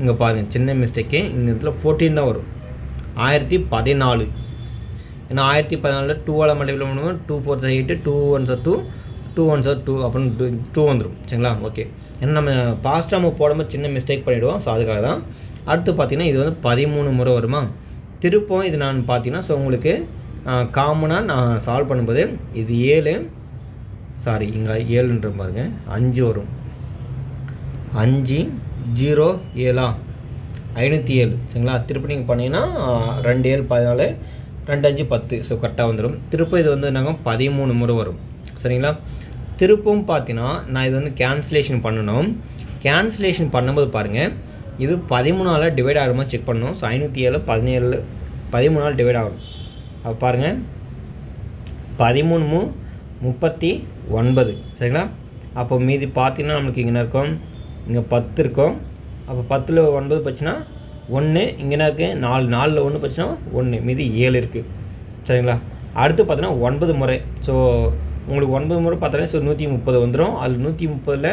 இங்கே பாருங்கள் சின்ன மிஸ்டேக்கு, இந்த இடத்துல 14 தான் வரும், 1014. ஏன்னா 1014 2ஆல் மல்டிப்ளை பண்ணுவோம், 2 4 8, 2 1 2, 2 1 2 அப்படின்னு 2 வந்துடும். சரிங்களா? ஓகே. ஏன்னா நம்ம பாஸ்ட்டாக நம்ம போடும்போது சின்ன மிஸ்டேக் பண்ணிவிடுவோம். ஸோ அதுக்காக தான். அடுத்து பார்த்திங்கன்னா இது வந்து 13 முறை வருமா, திருப்பம் இது நான் பார்த்தீங்கன்னா ஸோ உங்களுக்கு காமனாக நான் சால்வ் பண்ணும்போது இது 7, சாரி இங்கே 7ன்ற பாருங்க 5 வரும், 5 0 7 507. சரிங்களா? திருப்பி நீங்கள் பண்ணிங்கன்னா 2 7 14, 2 5 10. ஸோ கரெக்டாக வந்துடும். திருப்பம் இது வந்து நாங்கள் 13 முறை வரும். சரிங்களா? திருப்பவும் பார்த்தீங்கன்னா நான் இது வந்து கேன்சலேஷன் பண்ணணும். கேன்சலேஷன் பண்ணும்போது பாருங்கள் இது 13ஆல் டிவைட் ஆகிற மாதிரி செக் பண்ணணும். ஸோ 507 17 13ஆல் டிவைட் ஆகும். அப்போ பாருங்கள் 13 39. சரிங்களா? அப்போ மீதி பார்த்தீங்கன்னா நம்மளுக்கு இங்கே இருக்கும், இங்கே 10 இருக்கும். அப்போ 10ல் 9 போச்சுன்னா 1, இங்கே என்ன இருக்குது 4, 4ல் 1 போச்சுன்னா 1, மீதி 7 இருக்குது. சரிங்களா? அடுத்து பார்த்தீங்கன்னா 9 முறை. ஸோ உங்களுக்கு 9 முறை பார்த்தோன்னா ஸோ 130 வந்துடும். அதில் 130ல்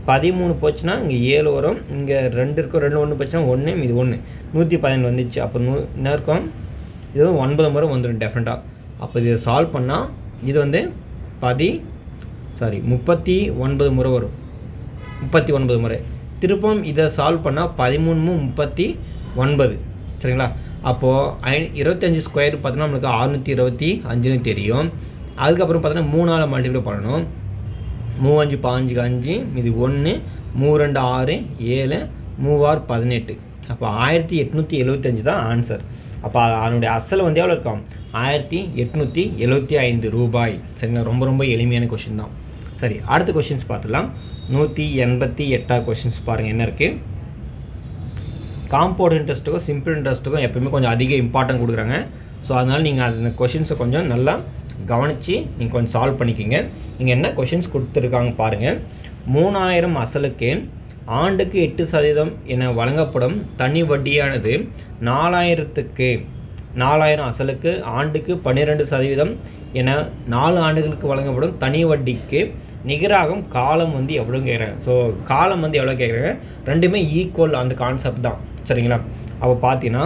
13 போச்சுன்னா இங்கே 7 வரும், இங்கே 2 இருக்கும், 2 1 போச்சுன்னா 1, மீதி 1, 117 வந்துச்சு. அப்போ என்ன இருக்கும், இது 9 முறை வந்துடும் டெஃபினட்டாக. அப்போ இதை சால்வ் பண்ணால் இது வந்து 39 முறை வரும், 39 முறை. திருப்பம் இதை சால்வ் பண்ணால் 13 39. சரிங்களா? அப்போது 25 ஸ்கொயர் பார்த்தோன்னா நம்மளுக்கு 625ன்னு தெரியும். அதுக்கப்புறம் பார்த்தோன்னா 3ஆல் மல்டிப்ளை பண்ணணும். 3 5 15 5, மீதி 1, 3 2 6 7, 3 6 18. அப்போ 1875 தான் ஆன்சர். அப்போ அதனுடைய அசல் வந்து எவ்வளோ இருக்கும், 1875 ரூபாய். சரிங்களா? ரொம்ப ரொம்ப எளிமையான கொஷின் தான். சரி, அடுத்த கொஷின்ஸ் பார்த்துலாம். 188 கொஷின்ஸ் பாருங்கள் என்ன இருக்குது. காம்பவுண்ட் இன்ட்ரெஸ்ட்டுக்கும் சிம்பிள் இன்ட்ரெஸ்ட்டுக்கும் எப்போயுமே கொஞ்சம் அதிக இம்பார்ட்டன்ட் கொடுக்குறாங்க. ஸோ அதனால் நீங்கள் அந்த கொஷின்ஸை கொஞ்சம் நல்லா கவனித்து நீங்கள் கொஞ்சம் சால்வ் பண்ணிக்கிங்க. நீங்கள் என்ன கொஷின்ஸ் கொடுத்துருக்காங்க பாருங்கள். 3000 அசலுக்கு ஆண்டுக்கு 8% என வழங்கப்படும் தனி வட்டியானது 4000 அசலுக்கு ஆண்டுக்கு 12% என 4 ஆண்டுகளுக்கு வழங்கப்படும் தனி வட்டிக்கு நிகராகும் காலம் வந்து எவ்வளோ கேட்குறாங்க. ஸோ காலம் வந்து எவ்வளோ கேட்குறாங்க, ரெண்டுமே ஈக்குவல் அந்த கான்செப்ட் தான். சரிங்களா? அப்போ பார்த்தீங்கன்னா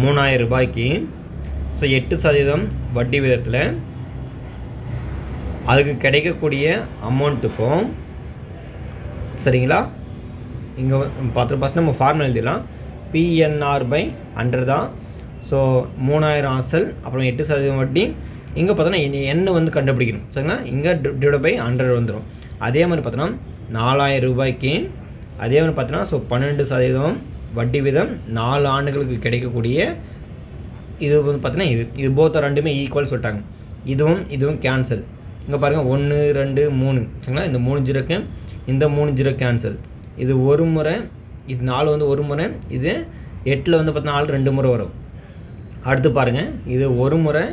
3000 ரூபாய்க்கு ஸோ 8% வட்டி விதத்தில் அதுக்கு கிடைக்கக்கூடிய அமௌண்ட்டுக்கும், சரிங்களா, இங்கே 10% நம்ம ஃபார்முலா எழுதிடலாம். PNR/100 தான். ஸோ 3000 அசல், அப்புறம் 8% வட்டி. இங்கே பார்த்தோன்னா என்ன வந்து கண்டுபிடிக்கணும். சரிங்களா? இங்கே /100 வந்துடும். அதே மாதிரி பார்த்தோன்னா 4000 ரூபாய்க்கு அதே மாதிரி பார்த்தோன்னா ஸோ 12% வட்டி வீதம் 4 ஆண்டுகளுக்கு கிடைக்கக்கூடிய இது வந்து பார்த்தீங்கன்னா இது போத்த ரெண்டுமே ஈக்குவல் சொல்லிட்டாங்க. இதுவும் கேன்சல். இங்கே பாருங்கள் 1 2 3. சரிங்களா? இந்த 3 ஜீரோக்கு இந்த 3 ஜீரோ கேன்சல். இது ஒரு முறை, இது 4 வந்து ஒரு முறை, இது 8ல் வந்து பார்த்தீங்கன்னா 4 2 முறை வரும். அடுத்து பாருங்கள் இது ஒரு முறை,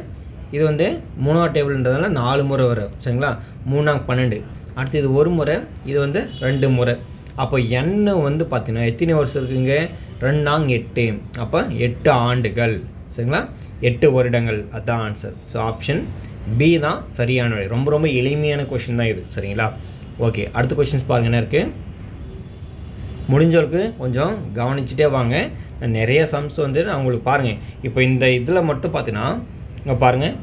இது வந்து 3ஆம் டேபிள்ன்றதுனால 4 முறை வரும். சரிங்களா? 3 12. அடுத்து இது ஒரு முறை, இது வந்து 2 முறை. அப்போ என்ன வந்து பார்த்தீங்கன்னா எத்தனை வருஷம் இருக்குங்க, 2 8. அப்போ 8 ஆண்டுகள். சரிங்களா? 8 வருடங்கள். அதுதான் ஆன்சர். ஸோ ஆப்ஷன் பி தான் சரியான விடை. ரொம்ப ரொம்ப எளிமையான கொஷின் தான் இது. சரிங்களா? ஓகே, அடுத்த கொஷின்ஸ் பாருங்கள் என்ன இருக்குது. முடிஞ்சவருக்கு கொஞ்சம் கவனிச்சுட்டே வாங்க. நிறைய சம்ஸ் வந்து நான் உங்களுக்கு பாருங்கள். இப்போ இந்த இதில் மட்டும் பார்த்தீங்கன்னா இங்கே பாருங்கள்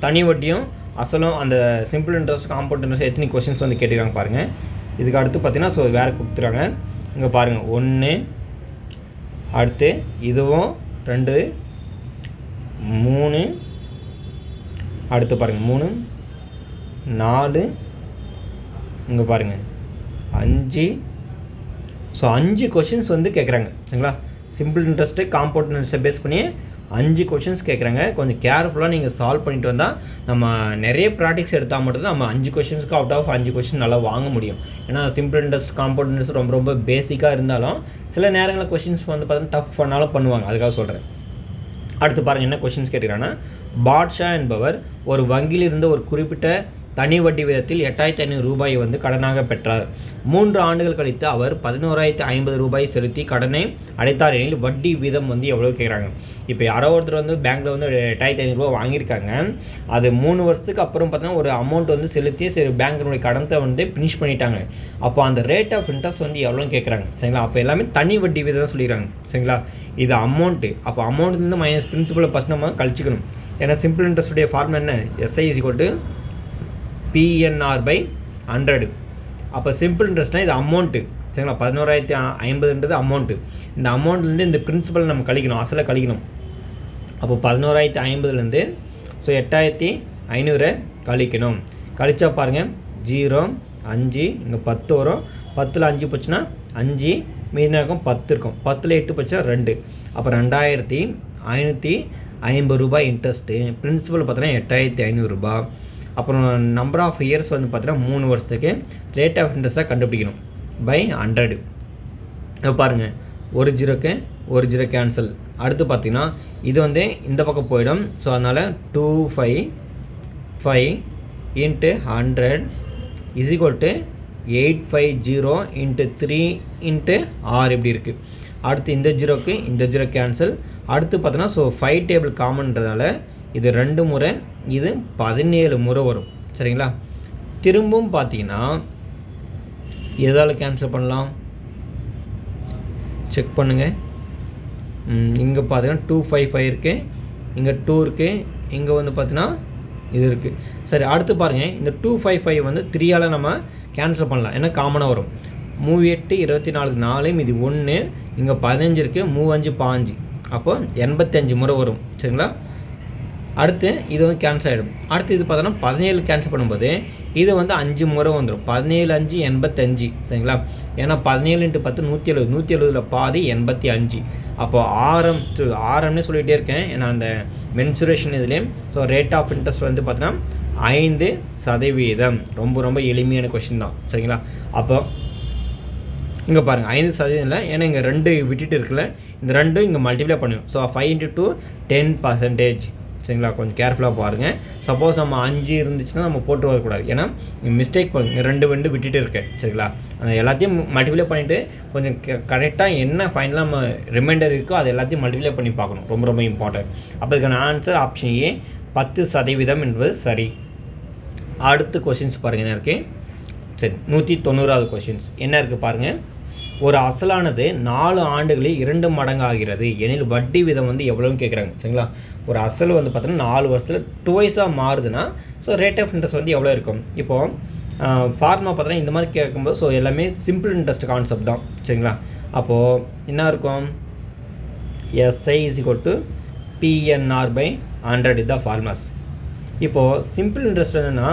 தனி வட்டியும் அசலும் அந்த சிம்பிள் இன்ட்ரெஸ்ட் காம்பவுண்ட் இன்ட்ரெஸ்ட் எத்தனை கொஷின்ஸ் வந்து கேட்டுக்கிறாங்க பாருங்கள். இதுக்கு அடுத்து பார்த்தீங்கன்னா ஸோ வேறு கொடுத்துருக்காங்க. இங்கே பாருங்கள் 1, அடுத்து இதுவும் 2 3, அடுத்து பாருங்கள் 3 4, இங்கே பாருங்கள் 5. ஸோ 5 கொஷின்ஸ் வந்து கேட்குறாங்க. சரிங்களா? சிம்பிள் இன்ட்ரெஸ்ட்டு காம்பவுண்ட் இன்ட்ரெஸ்ட்டை பேஸ் பண்ணி 5 கொஷின்ஸ் கேட்குறாங்க. கொஞ்சம் கேர்ஃபுல்லாக நீங்கள் சால்வ் பண்ணிட்டு வந்தால் நம்ம நிறைய ப்ராக்டிக்ஸ் எடுத்தால் மட்டும்தான் நம்ம 5 கொஷின்ஸ்க்கு அவுட் ஆஃப் 5 கொஷின் நல்லா வாங்க முடியும். ஏன்னா சிம்பிள் இன்ட்ரெஸ்ட் காம்பவுண்ட் இன்ட்ரெஸ்ட் ரொம்ப ரொம்ப பேசிக்காக இருந்தாலும் சில நேரங்களில் கொஷின்ஸ் வந்து பார்த்தீங்கன்னா டஃப் பண்ணாலும் பண்ணுவாங்க. அதுக்காக சொல்கிறேன். அடுத்து பாருங்கள் என்ன கொஷின்ஸ் கேட்குறாங்கன்னா, பாட்ஷா என்பவர் ஒரு வங்கியிலிருந்து ஒரு குறிப்பிட்ட தனி வட்டி விதத்தில் 8500 ரூபாய் வந்து கடனாக பெற்றார். 3 ஆண்டுகள் கழித்து அவர் 11,050 ரூபாய் செலுத்தி கடனை அடைத்தார் எனில் வட்டி வீதம் வந்து எவ்வளோ கேட்குறாங்க. இப்போ யாரோ ஒருத்தர் வந்து பேங்க்கில் வந்து 8500 ரூபா வாங்கியிருக்காங்க. அது 3 வருஷத்துக்கு அப்புறம் பார்த்தீங்கன்னா ஒரு அமௌண்ட் வந்து செலுத்தி சரி பேங்க்கினுடைய கடனை வந்து ஃபினிஷ் பண்ணிட்டாங்க. அப்போ அந்த ரேட் ஆஃப் இன்ட்ரெஸ்ட் வந்து எவ்வளோன்னு கேட்குறாங்க. சரிங்களா, அப்போ எல்லாமே தனி வட்டி வீதம் சொல்லிடுறாங்க. சரிங்களா, இது அமௌண்ட்டு. அப்போ அமௌண்ட்லேருந்து மைனஸ் பிரின்சிபலை ஃபஸ்ட் நம்ம கழிச்சிக்கணும். ஏன்னா சிம்பிள் இன்ட்ரெஸ்ட்டுடைய ஃபார்முலா என்ன? SI = PNR/100. அப்போ சிம்பிள் இன்ட்ரெஸ்ட்னால் இது அமௌண்ட்டு. சரிங்களா, 11,050ன்றது அமௌண்ட்டு. இந்த அமௌண்ட்லேருந்து இந்த பிரின்சிபல் நம்ம கழிக்கணும், அசலை கழிக்கணும். அப்போ 11,050லேருந்து 8,500 கழிக்கணும். கழிச்சா பாருங்கள் 0 5 இங்கே 10 வரும். 10ல் 5 போச்சுன்னா 5, மீதி இருக்கும் 10 இருக்கும். 10ல் 8 போச்சுன்னா 2. அப்போ 2,550 ரூபாய் இன்ட்ரெஸ்ட்டு. பிரின்சிபல் பார்த்தீங்கன்னா 8,500 ரூபாய். அப்புறம் நம்பர் ஆஃப் இயர்ஸ் வந்து பார்த்தீங்கன்னா 3 வருஷத்துக்கு ரேட் ஆஃப் இன்ட்ரெஸ்ட்டாக கண்டுபிடிக்கணும் பை 100. இப்போ பாருங்கள், ஒரு ஜீரோக்கு ஒரு ஜீரோ கேன்சல். அடுத்து பார்த்திங்கன்னா இது வந்து இந்த பக்கம் போயிடும். ஸோ அதனால் 255 × 100 = 850 × 3 × R இப்படி இருக்குது. அடுத்து இந்த ஜீரோக்கு இந்த ஜீரோ கேன்சல். அடுத்து பார்த்தோன்னா ஸோ 5 டேபிள் காமன்றதால இது 2 முறை, இது 17 முறை வரும். சரிங்களா, திரும்பவும் பார்த்தீங்கன்னா எதால் கேன்சல் பண்ணலாம் செக் பண்ணுங்கள். இங்கே பார்த்தீங்கன்னா 255 இருக்குது, இங்கே 2 இருக்குது, இங்கே வந்து பார்த்தீங்கன்னா இது இருக்குது. சரி, அடுத்து பாருங்கள், இந்த 255 வந்து 3ஆல் நம்ம கேன்சல் பண்ணலாம். ஏன்னா காமனாக வரும். 3 8 24 4 மீதி 1, இங்கே 15 இருக்குது, 3 5 15. அப்போ 85 முறை வரும். சரிங்களா, அடுத்து இது வந்து கேன்சல் ஆகிடும். அடுத்து இது பார்த்தோன்னா 17 கேன்சல் பண்ணும்போது இது வந்து 5 முறை வந்துடும். 17 5 85. சரிங்களா, ஏன்னா 17 × 10 170. 170ல் பாதி 85. அப்போது ஆரம்னே சொல்லிகிட்டே இருக்கேன். ஏன்னா அந்த மென்சுரேஷன் இதுலேயும். ஸோ ரேட் ஆஃப் இன்ட்ரெஸ்ட் வந்து பார்த்தீங்கன்னா 5%. ரொம்ப ரொம்ப எளிமையான கொஷின் தான். சரிங்களா, அப்போ இங்கே பாருங்கள் 5% இல்லை, ஏன்னா இங்கே 2 விட்டுட்டு இருக்குல்ல, இந்த 2 இங்கே மல்டிப்ளை பண்ணுவோம். ஸோ 5 × 2 10%. சரிங்களா, கொஞ்சம் கேர்ஃபுல்லாக பாருங்கள். சப்போஸ் நம்ம 5 இருந்துச்சுன்னா நம்ம போட்டு வரக்கூடாது. ஏன்னா மிஸ்டேக் பண்ணுங்க, 2 விட்டுட்டு இருக்கேன். சரிங்களா, அந்த எல்லாத்தையும் மல்டிப்ளை பண்ணிவிட்டு கொஞ்சம் கரெக்டாக என்ன ஃபைனலாக நம்ம ரிமைண்டர் இருக்கோ அது எல்லாத்தையும் மல்டிப்ளை பண்ணி பார்க்கணும். ரொம்ப ரொம்ப இம்பார்ட்டன்ட். அப்போ இதுக்கான ஆன்சர் ஆப்ஷன் ஏ 10% என்பது சரி. அடுத்த கொஷின்ஸ் பாருங்கள் என்ன இருக்குது. சரி, 190வது கொஷின்ஸ் என்ன இருக்குது பாருங்கள். ஒரு அசலானது 4 ஆண்டுகளில் 2 மடங்கு ஆகிறது எனில் வட்டி விதம் வந்து எவ்வளோன்னு கேட்குறாங்க. சரிங்களா, ஒரு அசல் வந்து பார்த்தீங்கன்னா 4 வருஷத்தில் 2 மாறுதுன்னா ஸோ ரேட் ஆஃப் இன்ட்ரெஸ்ட் வந்து எவ்வளோ இருக்கும். இப்போது ஃபார்மா பார்த்தீங்கன்னா இந்த மாதிரி கேட்கும்போது ஸோ எல்லாமே சிம்பிள் இன்ட்ரெஸ்ட் கான்செப்ட் தான். சரிங்களா, அப்போது என்ன இருக்கும்? SI = PNR/100 இதுதான் ஃபார்மாஸ். இப்போது சிம்பிள் இன்ட்ரெஸ்ட் என்னென்னா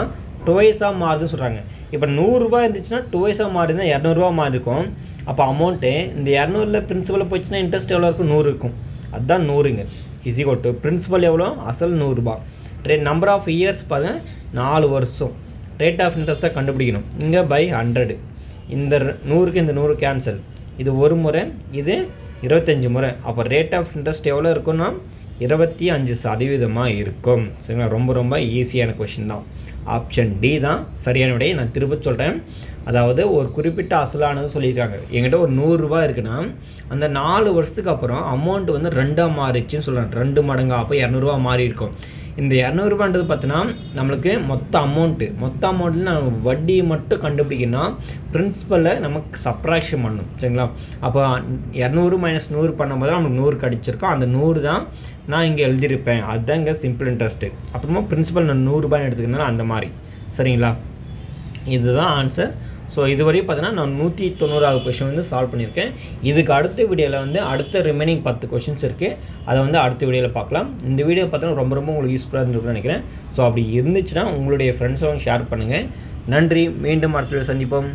2 மாறுதுன்னு சொல்கிறாங்க. இப்போ 100 ரூபாய் இருந்துச்சுன்னா 2 மாறினா 200 ரூபா மாறி இருக்கும். அப்போ அமௌண்ட்டு இந்த 200ல் பிரின்சிபல் போச்சுன்னா இன்ட்ரெஸ்ட் எவ்வளோ இருக்கும்? 100 இருக்கும். அதுதான் 100ங்க. = பிரின்சிபல் எவ்வளோ? அசல் 100 ரூபா. நம்பர் ஆஃப் இயர்ஸ் பாருங்கள் 4 வருஷம். ரேட் ஆஃப் இன்ட்ரெஸ்ட் தான் கண்டுபிடிக்கணும். இங்கே பை 100. இந்த 100க்கு இந்த 100 கேன்சல். இது ஒரு முறை, இது 25 முறை. அப்போ ரேட் ஆஃப் இன்ட்ரெஸ்ட் எவ்வளோ இருக்குன்னா 25% இருக்கும். சரிங்களா, ரொம்ப ரொம்ப ஈஸியான கொஷின் தான். ஆப்ஷன் டி தான் சரியான விடை. நான் திரும்ப சொல்கிறேன். அதாவது ஒரு குறிப்பிட்ட அசலானது சொல்லியிருக்காங்க. என்கிட்ட ஒரு 100 ரூபா இருக்குன்னா அந்த 4 வருஷத்துக்கு அப்புறம் அமௌண்ட் வந்து 2 மாறிச்சுன்னு சொல்கிறாங்க. 2 மடங்காக அப்போ 200 ரூபா மாறி இருக்கும். இந்த 200 ரூபான்றது பார்த்தீங்கன்னா நம்மளுக்கு மொத்த அமௌண்ட்டில் நம்ம வட்டியை மட்டும் கண்டுபிடிக்கணும்னா பிரின்சிபலை நமக்கு சப்ராக்ஷன் பண்ணணும். சரிங்களா, அப்போ 200 - 100 பண்ணும்போது நமக்கு 100 கிடச்சிருக்கோம். அந்த 100 தான் நான் இங்கே எழுதியிருப்பேன். அதுதான் இங்கே சிம்பிள் இன்ட்ரெஸ்ட்டு. அப்புறமா பிரின்சிபல் நான் 100 ரூபாய் எடுத்துக்கனால அந்த மாதிரி. சரிங்களா, இதுதான் ஆன்சர். ஸோ இதுவரையும் பார்த்தீங்கன்னா நான் 190வது கொஷின் வந்து சால்வ் பண்ணியிருக்கேன். இதுக்கு அடுத்த வீடியோவில் வந்து அடுத்த ரிமைனிங் 10 கொஷின்ஸ் இருக்குது. அதை வந்து அடுத்த வீடியோவில் பார்க்கலாம். இந்த வீடியோ பார்த்தீங்கன்னா ரொம்ப ரொம்ப உங்களுக்கு யூஸ்ஃபுல்லாக இருந்திருக்குன்னு நினைக்கிறேன். ஸோ அப்படி இருந்துச்சுன்னா உங்களுடைய ஃப்ரெண்ட்ஸும் ஷேர் பண்ணுங்கள். நன்றி. மீண்டும் அடுத்த வீடியோ சந்திப்போம்.